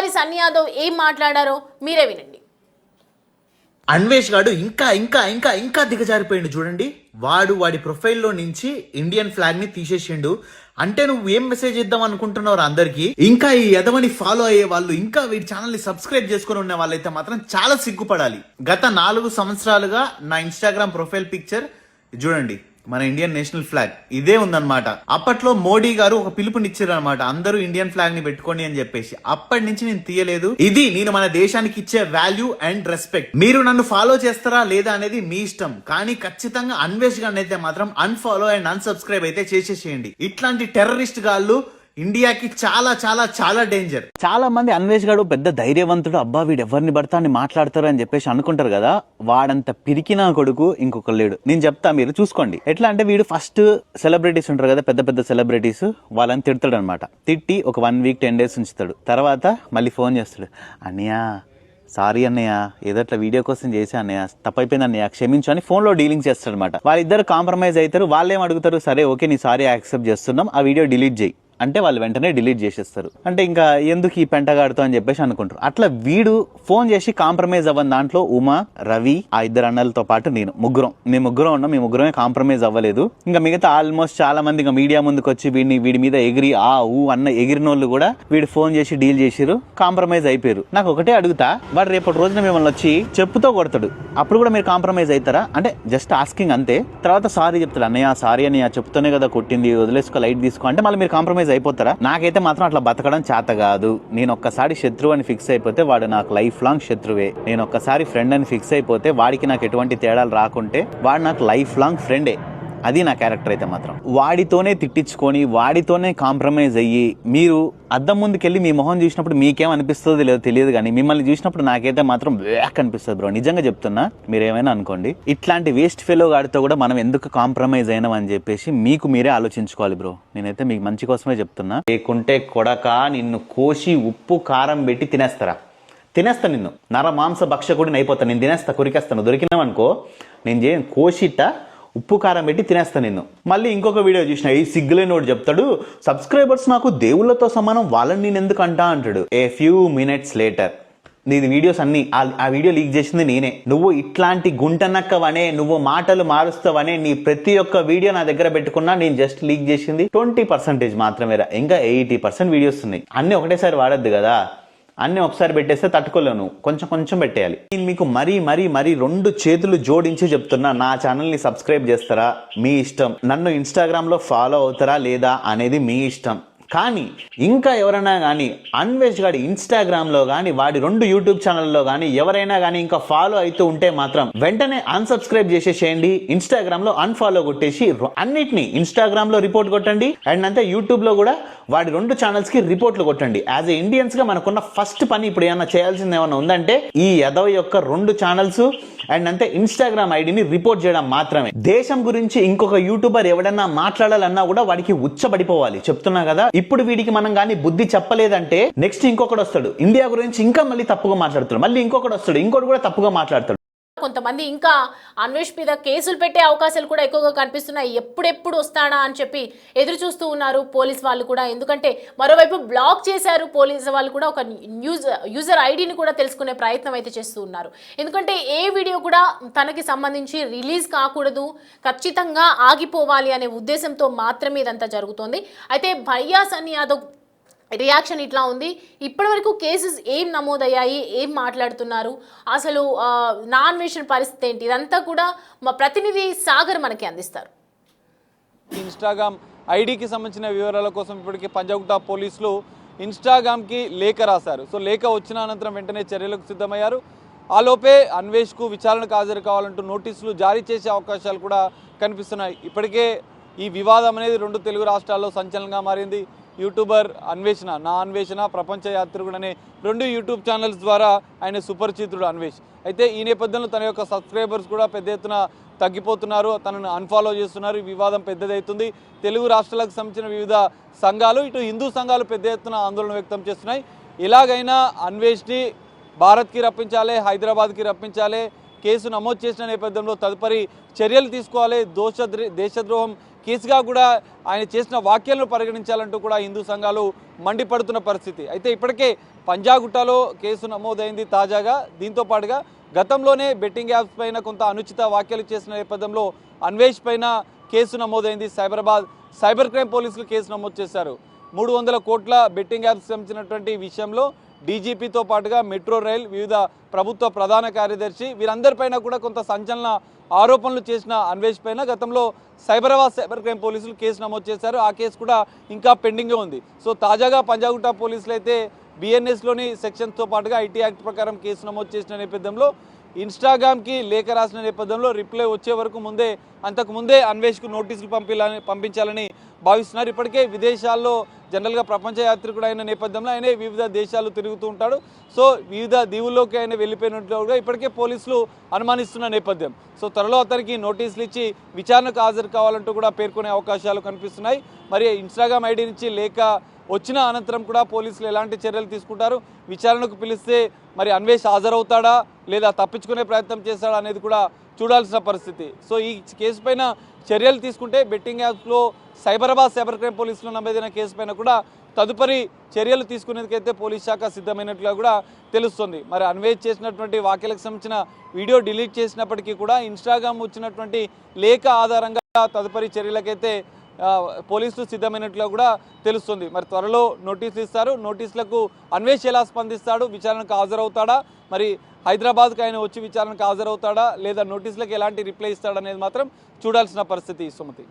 మరి సన్నీ యాదవ్ ఏం మాట్లాడారో మీరే వినండి. అన్వేష్ గాడు ఇంకా ఇంకా ఇంకా ఇంకా దిగజారిపోయిండు చూడండి. వాడి ప్రొఫైల్లో నుంచి ఇండియన్ ఫ్లాగ్ ని తీసేసిండు. అంటే నువ్వు ఏం మెసేజ్ ఇద్దాం అనుకుంటున్నావు అందరికి? ఇంకా ఈ యదవని ఫాలో అయ్యే వాళ్ళు, ఇంకా వీడి ఛానల్ ని సబ్స్క్రైబ్ చేసుకుని ఉన్న వాళ్ళైతే మాత్రం చాలా సిగ్గుపడాలి. గత 4 సంవత్సరాలుగా నా ఇన్స్టాగ్రామ్ ప్రొఫైల్ పిక్చర్ చూడండి, మన ఇండియన్ నేషనల్ ఫ్లాగ్ ఇదే ఉందన్నమాట. అప్పట్లో మోడీ గారు ఒక పిలుపునిచ్చారు అనమాట, అందరూ ఇండియన్ ఫ్లాగ్ ని పెట్టుకోండి అని చెప్పేసి. అప్పటి నుంచి నేను తీయలేదు. ఇది నేను మన దేశానికి ఇచ్చే వాల్యూ అండ్ రెస్పెక్ట్. మీరు నన్ను ఫాలో చేస్తారా లేదా అనేది మీ ఇష్టం, కానీ ఖచ్చితంగా అన్వేష్ గారిని అయితే మాత్రం అన్ఫాలో అండ్ అన్సబ్స్క్రైబ్ అయితే చేసేసేయండి. ఇట్లాంటి టెర్రరిస్ట్ గాళ్ళు ఇండియాకి చాలా చాలా చాలా డేంజర్. చాలా మంది అన్వేష్ గాడు పెద్ద ధైర్యవంతుడు, అబ్బా వీడు ఎవరిని పడతా అని మాట్లాడతారు అని చెప్పేసి అనుకుంటారు కదా. వాడంత పిరికినా కొడుకు ఇంకొక లేడు. నేను చెప్తా, మీరు చూసుకోండి. ఎట్లా అంటే వీడు ఫస్ట్ సెలబ్రిటీస్ ఉంటారు కదా, పెద్ద పెద్ద సెలబ్రిటీస్, వాళ్ళని తిడతాడు అనమాట. తిట్టి ఒక 1 వీక్ 10 డేస్ ఉంచుతాడు. తర్వాత మళ్ళీ ఫోన్ చేస్తాడు, అన్నయ్య సారీ అన్నయ్య, ఏదో అట్లా వీడియో కోసం చేసా అన్నయ్య, తప్పైపోయింది అన్నయ్య క్షమించు అని ఫోన్ లో డీలింగ్స్ చేస్తాడు అనమాట. వాళ్ళిద్దరు కాంప్రమైజ్ అవుతారు. వాళ్ళేం అడుగుతారు, సరే ఓకే నీ సారీ యాక్సెప్ట్ చేస్తున్నాం, ఆ వీడియో డిలీట్ చేయి అంటే వాళ్ళు వెంటనే డిలీట్ చేసేస్తారు. అంటే ఇంకా ఎందుకు ఈ పెంటగాడుతో అని చెప్పేసి అనుకుంటారు. అట్లా వీడు ఫోన్ చేసి కాంప్రమైజ్ అవ్వని దాంట్లో ఉమా, రవి, ఆ 2 అన్నలతో పాటు మేము ముగ్గురం ఉన్నాం. మీ ముగ్గురమే కాంప్రమైజ్ అవ్వలేదు. ఇంకా మిగతా ఆల్మోస్ట్ చాలా మంది ఇంకా మీడియా ముందుకు వచ్చి వీడి మీద ఎగిరి అన్న ఎగిరిన వాళ్ళు కూడా వీడు ఫోన్ చేసి డీల్ చేసిరు, కాంప్రమైజ్ అయిపోయారు. నాకు ఒకటే అడుగుతా, వాడు రేపటి రోజున మిమ్మల్ని వచ్చి చెప్పుతో కొడతాడు, అప్పుడు కూడా మీరు కాంప్రమైజ్ అవుతారా? అంటే జస్ట్ ఆస్కింగ్ అంతే. తర్వాత సారీ చెప్తాడు, అన్నయ్య సారీ అన్నయ్య చెప్తూనే కదా కొట్టింది, వదిలేసుకో లైట్ తీసుకో అంటే మళ్ళీ మీరు కాంప్రమైజ్ అయిపోతారా? నాకైతే మాత్రం అట్లా బతకడం చేత కాదు. నేను ఒక్కసారి శత్రువు అని ఫిక్స్ అయిపోతే వాడు నాకు లైఫ్ లాంగ్ శత్రువే. నేను ఒక్కసారి ఫ్రెండ్ అని ఫిక్స్ అయిపోతే వాడికి నాకు ఎటువంటి తేడాలు రాకుంటే వాడు నాకు లైఫ్ లాంగ్ ఫ్రెండే. అది నా క్యారెక్టర్ అయితే మాత్రం. వాడితోనే తిట్టించుకొని వాడితోనే కాంప్రమైజ్ అయ్యి మీరు అద్దం ముందుకెళ్ళి మీ మొహం చూసినప్పుడు మీకేం అనిపిస్తుందో లేదో తెలియదు, కానీ మిమ్మల్ని చూసినప్పుడు నాకైతే మాత్రం బ్యాక్ అనిపిస్తుంది బ్రో. నిజంగా చెప్తున్నా, మీరేమైనా అనుకోండి. ఇట్లాంటి వేస్ట్ ఫెలో గాడితో కూడా మనం ఎందుకు కాంప్రమైజ్ అయినాం అని చెప్పేసి మీకు మీరే ఆలోచించుకోవాలి బ్రో. నేనైతే మీకు మంచి కోసమే చెప్తున్నా. లేకుంటే కొడక నిన్ను కోసి ఉప్పు కారం పెట్టి తినేస్తా నిన్ను. నర మాంస భక్షకుడిని అయిపోతా నేను. తినేస్తా, కొరికేస్తాను. దొరికినావనుకో నేను చేయను, కోసిట్ట ఉప్పు కారం పెట్టి తినేస్తా నిన్ను. మళ్ళీ ఇంకొక వీడియో చూసిన, ఈ సిగ్గులేనోడు చెప్తాడు, సబ్స్క్రైబర్స్ నాకు దేవుళ్ళతో సమానం, వాళ్ళని నేను ఎందుకు అంటాడు. ఏ ఫ్యూ మినిట్స్ లేటర్ నీది వీడియోస్ అన్ని ఆ వీడియో లీక్ చేసింది నేనే. నువ్వు ఇట్లాంటి గుంటనక్కవనే, నువ్వు మాటలు మారుస్తావనే నీ ప్రతి ఒక్క వీడియో నా దగ్గర పెట్టుకున్నా. నేను జస్ట్ లీక్ చేసింది 20% మాత్రమే. ఇంకా 80% వీడియోస్ ఉన్నాయి. అన్ని ఒకటేసారి వాడద్దు కదా, అన్ని ఒకసారి పెట్టేస్తే తట్టుకోలేను, కొంచెం కొంచెం పెట్టేయాలి. నేను మీకు మరీ 2 చేతులు జోడించి చెప్తున్నా, నా ఛానల్ని సబ్స్క్రైబ్ చేస్తారా మీ ఇష్టం, నన్ను ఇన్స్టాగ్రామ్లో ఫాలో అవుతారా లేదా అనేది మీ ఇష్టం. కానీ ఇంకా ఎవరైనా కానీ అన్వేష్ గాడి ఇన్స్టాగ్రామ్లో కానీ వాడి 2 యూట్యూబ్ ఛానల్లో కానీ ఎవరైనా కానీ ఇంకా ఫాలో అవుతూ ఉంటే మాత్రం వెంటనే అన్సబ్స్క్రైబ్ చేసేసేయండి. ఇన్స్టాగ్రామ్లో అన్ఫాలో కొట్టేసి అన్నిటినీ ఇన్స్టాగ్రామ్లో రిపోర్ట్ కొట్టండి. అండ్ అంతే యూట్యూబ్లో కూడా వాడి 2 ఛానల్స్కి రిపోర్ట్లు కొట్టండి. యాజ్ ఏ ఇండియన్స్గా మనకున్న ఫస్ట్ పని ఇప్పుడు ఏమన్నా చేయాల్సింది ఏమన్నా ఉందంటే ఈ యదవ యొక్క 2 ఛానల్స్ అండ్ అంతే ఇన్స్టాగ్రామ్ ఐడిని రిపోర్ట్ చేయడం మాత్రమే. దేశం గురించి ఇంకొక యూట్యూబర్ ఎవడన్నా మాట్లాడాలన్నా కూడా వాడికి ఉచ్చబడిపోవాలి. చెప్తున్నా కదా, ఇప్పుడు వీడికి మనం కానీ బుద్ధి చెప్పలేదంటే నెక్స్ట్ ఇంకొకటి వస్తాడు, ఇండియా గురించి ఇంకా మళ్ళీ తప్పుగా మాట్లాడుతాడు. మళ్ళీ ఇంకొకటి వస్తాడు, ఇంకోటి కూడా తప్పుగా మాట్లాడతాడు. కొంతమంది ఇంకా అన్వేష్ మీద కేసులు పెట్టే అవకాశాలు కూడా ఎక్కువగా కనిపిస్తున్నాయి. ఎప్పుడెప్పుడు వస్తాడా అని చెప్పి ఎదురు చూస్తూ ఉన్నారు పోలీస్ వాళ్ళు కూడా. ఎందుకంటే మరోవైపు బ్లాక్ చేశారు పోలీసు వాళ్ళు కూడా, ఒక యూజర్ ఐడిని కూడా తెలుసుకునే ప్రయత్నం అయితే చేస్తూ ఉన్నారు. ఎందుకంటే ఏ వీడియో కూడా తనకి సంబంధించి రిలీజ్ కాకూడదు, ఖచ్చితంగా ఆగిపోవాలి అనే ఉద్దేశంతో మాత్రమే ఇదంతా జరుగుతోంది. అయితే భయ్యా సన్నీ యాదవ్ రియాక్షన్ ఇట్లా ఉంది. ఇప్పటివరకు కేసెస్ ఏం నమోదయ్యాయి, ఏం మాట్లాడుతున్నారు, అసలు నాన్ వేషన్ పరిస్థితి ఏంటి, ఇదంతా కూడా మా ప్రతినిధి సాగర్ మనకి అందిస్తారు. ఇన్స్టాగ్రామ్ ఐడికి సంబంధించిన వివరాల కోసం ఇప్పటికే పంజాగుట్ట పోలీసులు ఇన్స్టాగ్రామ్కి లేఖ రాశారు. సో లేఖ వచ్చిన అనంతరం వెంటనే చర్యలకు సిద్ధమయ్యారు. ఆలోపే అన్వేష్కు విచారణకు హాజరు కావాలంటూ నోటీసులు జారీ చేసే అవకాశాలు కూడా కనిపిస్తున్నాయి. ఇప్పటికే ఈ వివాదం అనేది 2 తెలుగు రాష్ట్రాల్లో సంచలనంగా మారింది. యూట్యూబర్ నా అన్వేషణ, ప్రపంచ యాత్రికుడు అనే 2 యూట్యూబ్ ఛానల్స్ ద్వారా ఆయన సుపరిచితుడు అన్వేష్. అయితే ఈ నేపథ్యంలో తన యొక్క సబ్స్క్రైబర్స్ కూడా పెద్ద ఎత్తున తగ్గిపోతున్నారు, తనను అన్ఫాలో చేస్తున్నారు. ఈ వివాదం పెద్దదవుతుంది. తెలుగు రాష్ట్రాలకు సంబంధించిన వివిధ సంఘాలు, ఇటు హిందూ సంఘాలు పెద్ద ఎత్తున ఆందోళన వ్యక్తం చేస్తున్నాయి. ఎలాగైనా అన్వేష్ని భారత్కి రప్పించాలి, హైదరాబాద్కి రప్పించాలి, కేసు నమోదు చేసిన నేపథ్యంలో తదుపరి చర్యలు తీసుకోవాలి. దేశద్రోహం కేసుగా కూడా ఆయన చేసిన వ్యాఖ్యలను పరిగణించాలంటూ కూడా హిందూ సంఘాలు మండిపడుతున్న పరిస్థితి. అయితే ఇప్పటికే పంజాగుట్టలో కేసు నమోదైంది తాజాగా. దీంతో పాటుగా గతంలోనే బెట్టింగ్ యాప్స్ పైన కొంత అనుచిత వ్యాఖ్యలు చేసిన నేపథ్యంలో అన్వేష్ పైన కేసు నమోదైంది. సైబరాబాద్ సైబర్ క్రైమ్ పోలీసులు కేసు నమోదు చేశారు. 300 కోట్ల బెట్టింగ్ యాప్స్ సంబంధించినటువంటి విషయంలో డీజీపీతో పాటుగా మెట్రో రైల్, వివిధ ప్రభుత్వ ప్రధాన కార్యదర్శి వీరందరిపైన కూడా కొంత సంచలన ఆరోపణలు చేసిన అన్వేష్ పైన గతంలో సైబరాబాద్ సైబర్ క్రైమ్ పోలీసులు కేసు నమోదు చేశారు. ఆ కేసు కూడా ఇంకా పెండింగ్గా ఉంది. సో తాజాగా పంజాగుట్ట పోలీసులు అయితే బిఎన్ఎస్లోని సెక్షన్స్తో పాటుగా ఐటీ యాక్ట్ ప్రకారం కేసు నమోదు చేసిన నేపథ్యంలో ఇన్స్టాగ్రామ్కి లేఖ రాసిన నేపథ్యంలో రిప్లై వచ్చే వరకు అంతకుముందే అన్వేష్కు నోటీసులు పంపించాలని భావిస్తున్నారు. ఇప్పటికే విదేశాల్లో జనరల్గా ప్రపంచ యాత్రికుడు అయిన నేపథ్యంలో ఆయన వివిధ దేశాలు తిరుగుతూ ఉంటాడు. సో వివిధ దీవుల్లోకి ఆయన వెళ్ళిపోయినట్లుగా ఇప్పటికే పోలీసులు అనుమానిస్తున్న నేపథ్యం. సో త్వరలో అతనికి నోటీసులు ఇచ్చి విచారణకు హాజరు కావాలంటూ కూడా పేర్కొనే అవకాశాలు కనిపిస్తున్నాయి. మరి ఇన్స్టాగ్రామ్ ఐడి నుంచి లేఖ వచ్చిన అనంతరం కూడా పోలీసులు ఎలాంటి చర్యలు తీసుకుంటారు, విచారణకు పిలిస్తే మరి అన్వేష్ హాజరవుతాడా లేదా తప్పించుకునే ప్రయత్నం చేస్తాడా అనేది కూడా చూడాల్సిన పరిస్థితి. సో ఈ కేసు పైన చర్యలు తీసుకుంటే బెట్టింగ్ యాప్స్లో సైబరాబాద్ సైబర్ క్రైమ్ పోలీసులు నమోదైన కేసు పైన కూడా తదుపరి చర్యలు తీసుకునేందుకైతే పోలీస్ శాఖ సిద్ధమైనట్లుగా కూడా తెలుస్తుంది. మరి అన్వేష్ చేసినటువంటి వ్యాఖ్యలకు సంబంధించిన వీడియో డిలీట్ చేసినప్పటికీ కూడా ఇన్స్టాగ్రామ్ వచ్చినటువంటి లేఖ ఆధారంగా తదుపరి చర్యలకైతే పోలీసులు సిద్ధమైనట్లు కూడా తెలుస్తుంది. మరి త్వరలో నోటీసులు ఇస్తారు. నోటీసులకు అన్వేష్ ఎలా స్పందిస్తాడు, విచారణకు హాజరవుతాడా, మరి హైదరాబాద్కి ఆయన వచ్చి విచారణకు హాజరవుతాడా లేదా నోటీసులకు ఎలాంటి రిప్లై ఇస్తాడనేది మాత్రం చూడాల్సిన పరిస్థితి. సుమతి.